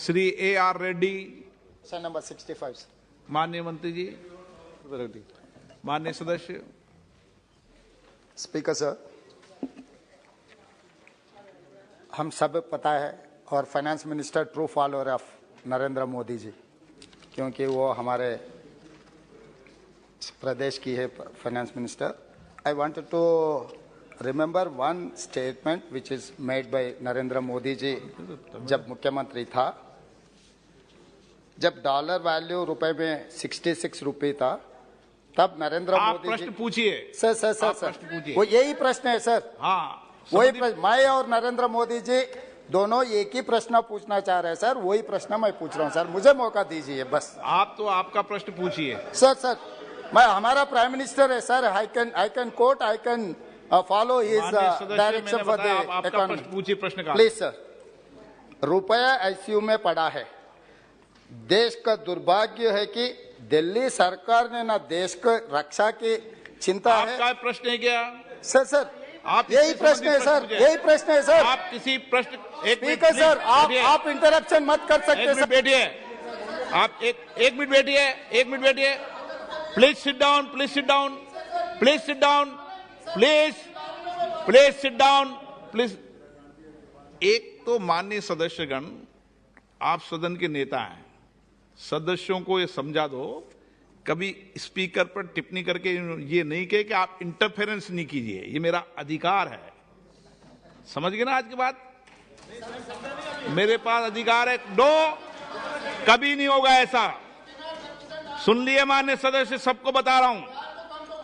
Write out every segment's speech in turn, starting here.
Shri A.R. Reddy. Sir number 65 माननीय मंत्री जी, माननीय सदस्य। स्पीकर सर, हम सब पता है और finance minister true follower of Narendra Modi ji, क्योंकि वो हमारे प्रदेश की है finance minister. I wanted to remember one statement which is made by Narendra Modi ji जब मुख्यमंत्री था, जब डॉलर वैल्यू रुपए में 66 रुपये था, तब नरेंद्र मोदी जी। प्रश्न पूछिए सर सर सर सर वो यही प्रश्न है सर। हाँ, वही प्रश्न मैं और नरेंद्र मोदी जी दोनों एक ही प्रश्न पूछना चाह रहे हैं सर, वही प्रश्न मैं पूछ रहा हूँ सर, मुझे मौका दीजिए बस। आप तो आपका प्रश्न पूछिए। सर मैं हमारा प्राइम मिनिस्टर है sir, I can coat, I can follow his direction for the economy. पूछिए प्रश्न का। प्लीज सर, रुपया आईसीयू में पड़ा है। देश का दुर्भाग्य है कि दिल्ली सरकार ने ना देश को रक्षा की चिंता है। आपका प्रश्न है क्या? सर आप यही प्रश्न है सर, यही प्रश्न है सर। आप किसी प्रश्न स्पीकर सर, आप इंटरप्शन मत कर सकते सर। बैठिए, आप एक मिनट बैठिए, एक मिनट बैठिए। Please sit down, please sit down, please sit down, please sit down, please. एक तो माननीय सदस्यगण, आप सदन के नेता हैं, सदस्यों को ये समझा दो, कभी स्पीकर पर टिप्पणी करके ये नहीं कहे कि आप इंटरफेरेंस नहीं कीजिए, ये मेरा अधिकार है। समझ गए ना आज की बात? मेरे पास अधिकार है। कभी नहीं होगा ऐसा। सुन लिए माननीय सदस्य, सबको बता रहा हूं।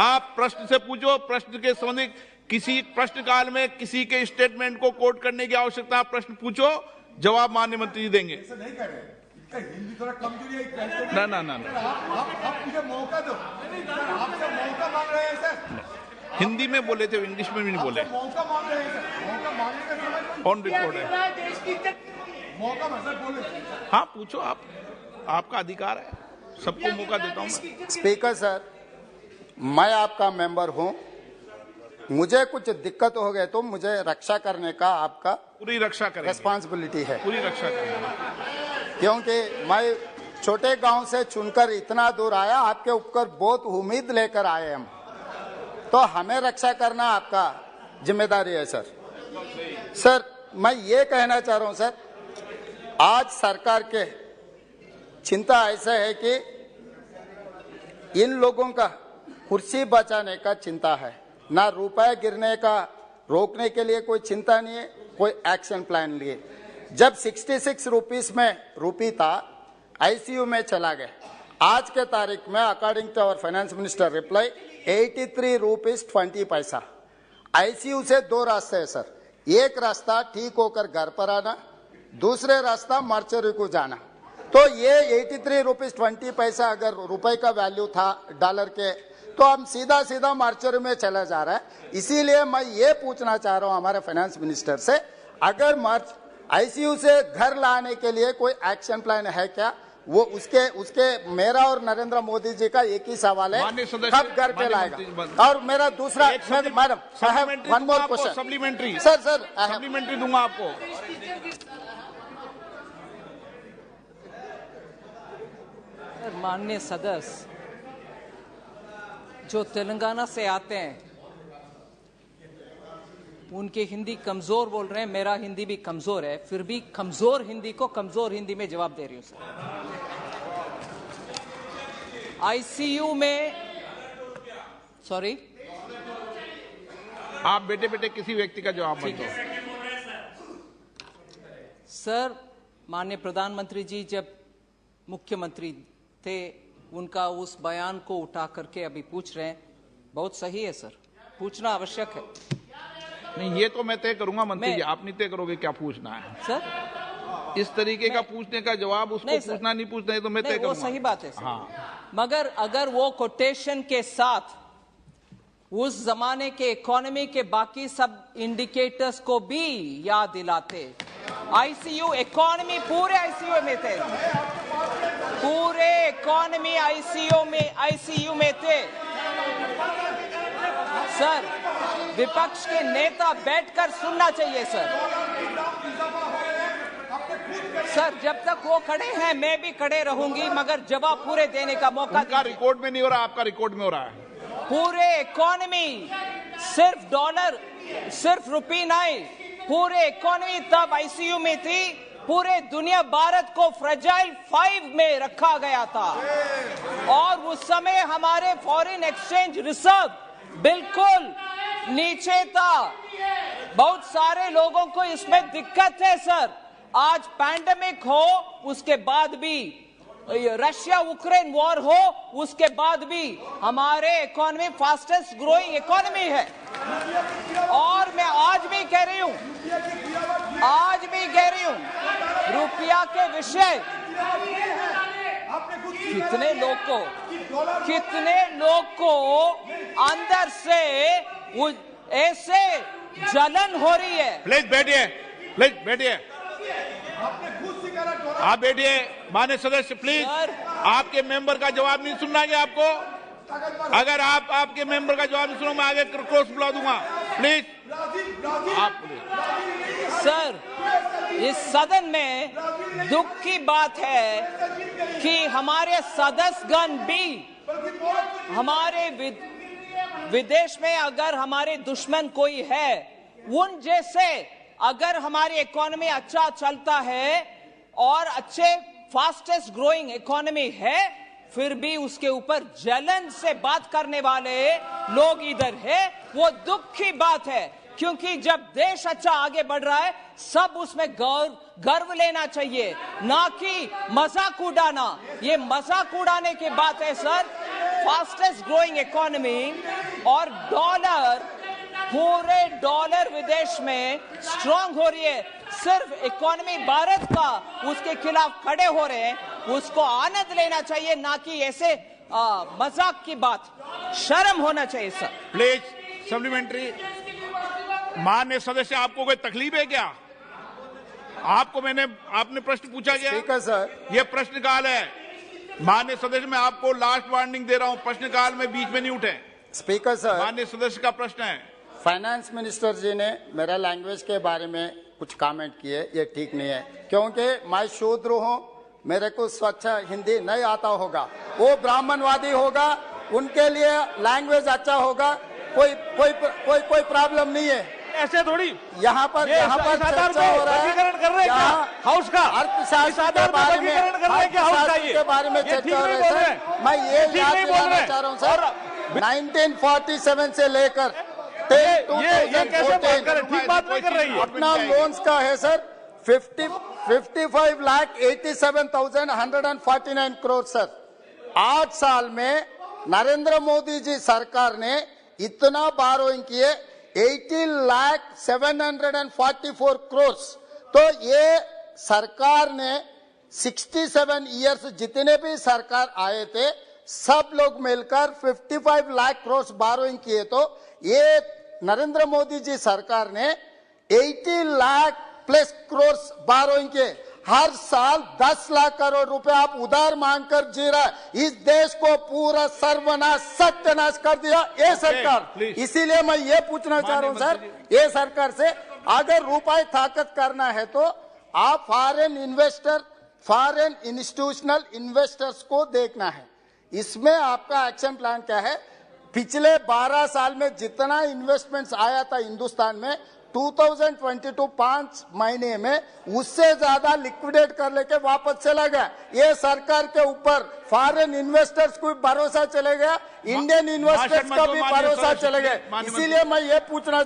आप प्रश्न से पूछो, प्रश्न के संबंधित किसी प्रश्न काल में किसी के स्टेटमेंट को कोट करने की आवश्यकता, प्रश्न पूछो, जवाब माननीय मंत्री जी देंगे। हिंदी थोड़ा कमजोरी है। ना आप मुझे मौका दो। आपसे मौका मांग रहे हैं सर। हिंदी में बोले थे, इंग्लिश में भी नहीं बोले। मौका मांग रहे हैं सर, मौका मांगने का समय ऑन रिकॉर्ड है। मौका सर बोले। हाँ पूछो, आपका अधिकार है, सबको मौका देता हूं मैं। स्पीकर सर, मैं आपका मेंबर हूं, मुझे कुछ दिक्कत हो गए तो मुझे रक्षा करने का आपका पूरी रक्षा करेंगे, रिस्पॉन्सिबिलिटी है, पूरी रक्षा करेंगे। क्योंकि मैं छोटे गांव से चुनकर इतना दूर आया, आपके ऊपर बहुत उम्मीद लेकर आए हम, तो हमें रक्षा करना आपका जिम्मेदारी है सर। सर मैं ये कहना चाह रहा हूं सर, आज सरकार के चिंता ऐसा है कि इन लोगों का कुर्सी बचाने का चिंता है, ना रुपए गिरने का रोकने के लिए कोई चिंता नहीं है, कोई एक्शन प्लान लिए। जब 66 रुपीस में रूपी था, आईसीयू में चला गया। आज के तारीख में according to our finance minister reply 83 rupees 20 paisa. ICU से दो रास्ते हैं सर, एक रास्ता ठीक होकर घर पर आना, दूसरे रास्ता मार्चरी को जाना। तो ये 83 रुपीस 20 पैसा अगर रुपए का वैल्यू था डॉलर के, तो हम सीधा मार्चरी में चला जा रहा है। इसीलिए मैं ये पूछना चाह रहा हूं हमारे फाइनेंस मिनिस्टर से, अगर आईसीयू से घर लाने के लिए कोई एक्शन प्लान है क्या? वो उसके मेरा और नरेंद्र मोदी जी का एक ही सवाल है, कब घर पे लाएगा? और मेरा दूसरा, madam I have one more question. Supplementary sir supplementary दूंगा आपको। माननीय सदस्य जो तेलंगाना से आते हैं, उनकी हिंदी कमजोर बोल रहे हैं, मेरा हिंदी भी कमजोर है, फिर भी कमजोर हिंदी को कमजोर हिंदी में जवाब दे रही हूं सर। आईसीयू में, सॉरी, आप बेटे किसी व्यक्ति का जवाब मत दो सर। माननीय प्रधानमंत्री जी जब मुख्यमंत्री थे, उनका उस बयान को उठा करके अभी पूछ रहे हैं, बहुत सही है सर, पूछना आवश्यक है। नहीं, ये तो मैं तय करूंगा मंत्री जी, आप नहीं तय करोगे क्या पूछना है सर। इस तरीके का पूछने का जवाब उसको पूछना नहीं पूछना है तो मैं तय करूंगा। वो सही बात है सर। हाँ, मगर अगर वो कोटेशन के साथ उस जमाने के इकोनॉमी के बाकी सब इंडिकेटर्स को भी याद दिलाते, आईसीयू इकोनॉमी पूरे आईसीयू में थे, पूरे इकोनॉमी आईसीयू में थे सर। विपक्ष के नेता बैठकर सुनना चाहिए सर। सर जब तक वो खड़े हैं मैं भी खड़े रहूंगी, मगर जवाब पूरे देने का मौका उनका दीजिए। रिकॉर्ड में नहीं हो रहा, आपका रिकॉर्ड में हो रहा है। पूरे इकोनॉमी सिर्फ डॉलर, सिर्फ रुपी नहीं, पूरे इकोनॉमी तब आईसीयू में थी। पूरे दुनिया भारत को फ्रेजाइल 5 में रखा गया था और उस समय हमारे फॉरेन एक्सचेंज रिजर्व बिल्कुल नीचे था। बहुत सारे लोगों को इसमें दिक्कत है सर। आज पैंडेमिक हो, उसके बाद भी रशिया यूक्रेन वॉर हो, उसके बाद भी हमारे इकोनॉमी फास्टेस्ट ग्रोइंग इकोनॉमी है। और मैं आज भी कह रही हूं, रुपया के विषय कितने लोग को अंदर से ऐसे जलन हो रही है। प्लीज बैठिए, प्लीज बैठिए, आप बैठिए। माननीय सदस्य प्लीज, आपके मेंबर का जवाब नहीं सुनना है आपको। अगर आप आपके मेंबर का जवाब नहीं सुनो, मैं आगे क्रॉस बुला दूंगा। प्लीज आप सर, इस सदन में दुख की बात है कि हमारे सदस्यगण भी हमारे विदेश में अगर हमारे दुश्मन कोई है, उन जैसे अगर हमारी इकोनॉमी अच्छा चलता है और अच्छे फास्टेस्ट ग्रोइंग इकोनॉमी है, फिर भी उसके ऊपर जलन से बात करने वाले लोग इधर है, वो दुख की बात है। क्योंकि जब देश अच्छा आगे बढ़ रहा है, सब उसमें गर्व लेना चाहिए, ना कि मजाक उड़ाना। ये मजाक उड़ाने की बात है सर। फास्टेस्ट ग्रोइंग इकोनॉमी और डॉलर, पूरे डॉलर विदेश में स्ट्रांग हो रही है। सिर्फ इकोनॉमी भारत का उसके खिलाफ खड़े हो रहे हैं, उसको आनंद लेना चाहिए, ना कि ऐसे मजाक की बात। शर्म होना चाहिए सर। Please supplementary. माननीय सदस्य, आपको कोई तकलीफ है क्या? आपने प्रश्न पूछा क्या? स्पीकर सर, ये प्रश्नकाल है। माननीय सदस्य, मैं आपको लास्ट वार्निंग दे रहा हूं, प्रश्नकाल में बीच में नहीं उठे। स्पीकर सर, माननीय सदस्य का प्रश्न है। फाइनेंस मिनिस्टर जी ने मेरा लैंग्वेज के बारे में कुछ कमेंट किए, ये ठीक नहीं है, क्योंकि मैं शूद्र हूँ, मेरे को स्वच्छ हिंदी नहीं आता होगा। वो ब्राह्मणवादी होगा, उनके लिए लैंग्वेज अच्छा होगा, कोई प्रॉब्लम नहीं है। ऐसे थोड़ी यहाँ पर चर्चा हो रहा है हाउस का अर्थशास्त्र के बारे में, चर्चा हो रही है। मैं ये याद दिलाना चाह रहा हूँ सर, 1947 से लेकर ये कैसे बात कर, ठीक बात नहीं कर रही है। अपना लोन्स का है सर 55,87,149 करोड़ सर। 8 साल में नरेंद्र मोदी जी सरकार ने इतना बारोइंग किए 18,744 करोड़। तो ये सरकार ने 67 इयर्स जितने भी सरकार आए थे, सब लोग मिलकर 55 लाख करोड़ बारोइंग किए। तो ये नरेंद्र मोदी जी सरकार ने 80 लाख प्लस करोड़ बारोइंग के, हर साल 10 लाख करोड़ रुपए आप उधार मांगकर जी रहा है। इस देश को पूरा सर्वनाश सत्यानाश कर दिया ये सरकार। इसीलिए मैं ये पूछना चाह रहा हूँ सर, ये सरकार से अगर रुपए ताकत करना है तो आप foreign investor, foreign institutional investors को देखना है। इसमें आपका एक्शन प्लान क्या है? पिछले 12 साल में जितना इन्वेस्टमेंट्स आया था हिंदुस्तान में, 2022 5 महीने में उससे ज्यादा लिक्विडेट कर लेके वापस चला गया। ये सरकार के ऊपर फॉरेन इन्वेस्टर्स को भरोसा चले गया, इंडियन इन्वेस्टर्स का भी भरोसा चले गया। इसीलिए मैं ये पूछना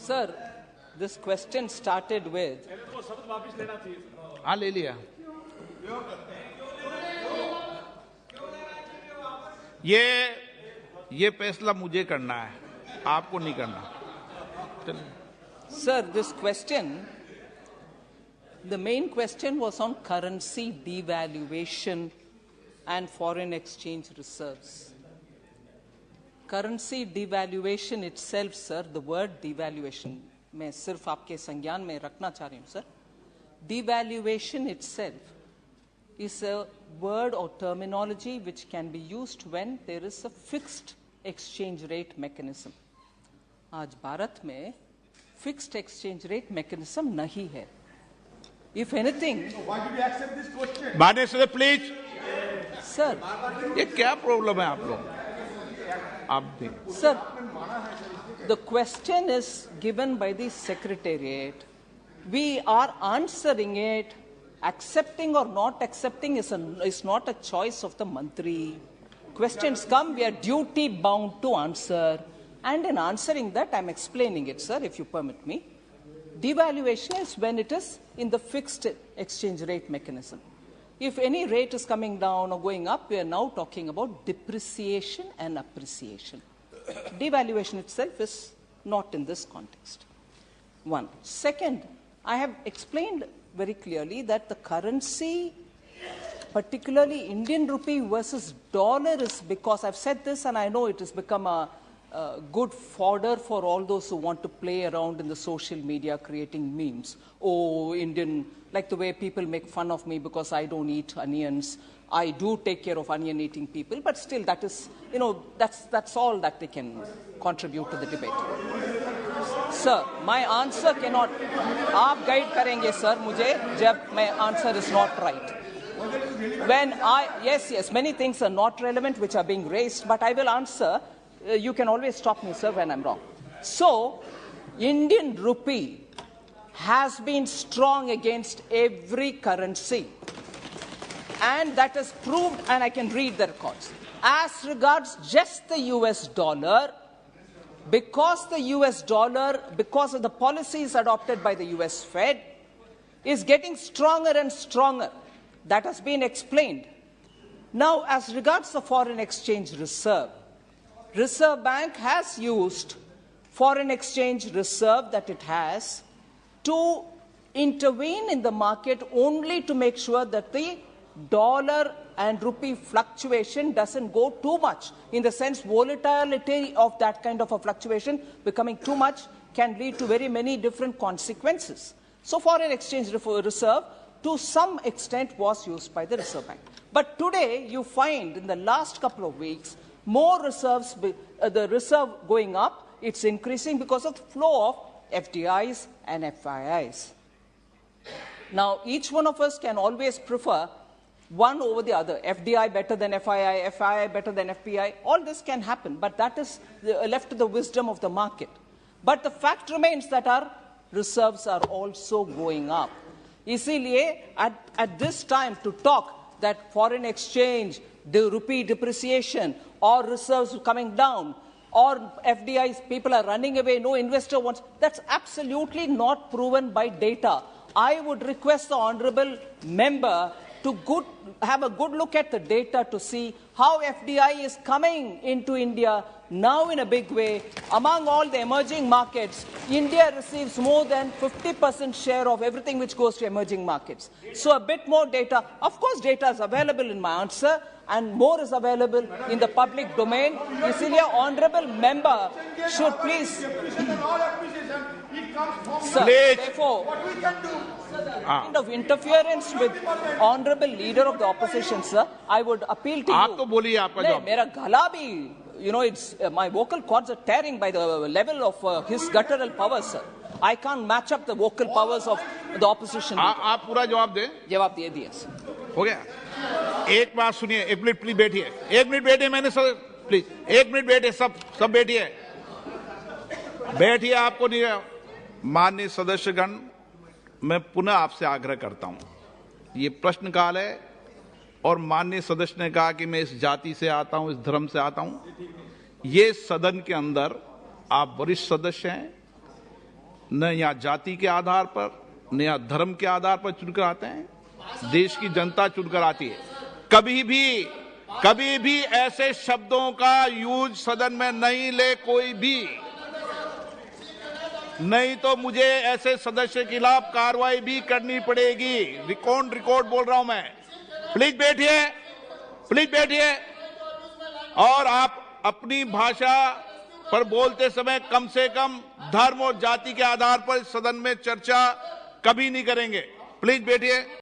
Sir, this question started with. हाँ, ले लिया। ये फैसला मुझे करना है, आपको नहीं करना। Sir, this question, the main question was on currency devaluation and foreign exchange reserves. Currency devaluation itself, sir, the word devaluation, मैं सिर्फ आपके संज्ञान में रखना चाह रही हूँ sir. Devaluation itself is a word or terminology which can be used when there is a fixed exchange rate mechanism. आज भारत में fixed exchange rate mechanism नहीं है. If anything, Why did you accept this question? माननीय सदस्य please, sir, ये क्या problem है आप लोग? आप भी sir, the question is given by the Secretariat. We are answering it. Accepting or not accepting is not a choice of the Mantri. Questions come, we are duty bound to answer. And in answering that, I'm explaining it, sir, if you permit me. Devaluation is when it is in the fixed exchange rate mechanism. If any rate is coming down or going up, we are now talking about depreciation and appreciation. Devaluation itself is not in this context. One. Second, I have explained very clearly that the currency, particularly Indian rupee versus dollar, is because I've said this and I know it has become a good fodder for all those who want to play around in the social media creating memes. Oh, Indian, like the way people make fun of me because I don't eat onions. I do take care of onion eating people, but still that is, that's all that they can contribute to the debate. Sir, my answer cannot, आप guide करेंगे sir मुझे जब my answer is not right. When yes, many things are not relevant which are being raised, but I will answer. You can always stop me, sir, when I'm wrong. So, Indian rupee has been strong against every currency. And that is proved, and I can read the records. As regards just the US dollar, because of the policies adopted by the US Fed, is getting stronger and stronger. That has been explained. Now, as regards the foreign exchange reserve, Reserve Bank has used foreign exchange reserve that it has to intervene in the market only to make sure that the dollar and rupee fluctuation doesn't go too much. In the sense, volatility of that kind of a fluctuation becoming too much can lead to very many different consequences. So foreign exchange reserve to some extent was used by the Reserve Bank. But today you find in the last couple of weeks more reserves, the reserve going up, it's increasing because of the flow of FDIs and FIIs. Now, each one of us can always prefer one over the other. FDI better than FII, FII better than FPI. All this can happen, but that is left to the wisdom of the market. But the fact remains that our reserves are also going up. Isliye, at this time, to talk that foreign exchange, the rupee depreciation, or reserves coming down, or FDIs, people are running away, no investor wants, that's absolutely not proven by data. I would request the honorable member to have a good look at the data to see how FDI is coming into India now in a big way. Among all the emerging markets, India receives more than 50% share of everything which goes to emerging markets. So a bit more data. Of course, data is available in my answer, and more is available in the public domain. Isliye, honorable member should please... Sir, therefore, What we can do? kind of interference with honorable leader of the opposition, sir, I would appeal to you. आप तो बोलिए आपका नहीं, जवाब. मेरा गला भी, it's my vocal cords are tearing by the level of his guttural powers, sir. I can't match up the vocal powers of the opposition. आप पूरा जवाब दें. जवाब दे दिया सर. हो गया. एक बात सुनिए, एक मिनट प्लीज बैठिए. एक मिनट बैठिए, मैंने सर प्लीज एक मिनट बैठिए, सब बैठिए. बैठिए, आपको नहीं. माननीय सदस्यगण, मैं पुनः आपसे आग्रह करता हूं, ये प्रश्नकाल है और माननीय सदस्य ने कहा कि मैं इस जाति से आता हूं, इस धर्म से आता हूं. ये सदन के अंदर आप वरिष्ठ सदस्य हैं, न यहाँ जाति के आधार पर न यहाँ धर्म के आधार पर चुनकर आते हैं, देश की जनता चुनकर आती है. कभी भी ऐसे शब्दों का यूज सदन में नहीं ले कोई भी, नहीं तो मुझे ऐसे सदस्य के खिलाफ कार्रवाई भी करनी पड़ेगी. रिकॉर्ड बोल रहा हूं मैं. प्लीज बैठिए और आप अपनी भाषा पर बोलते समय कम से कम धर्म और जाति के आधार पर सदन में चर्चा कभी नहीं करेंगे. प्लीज बैठिए.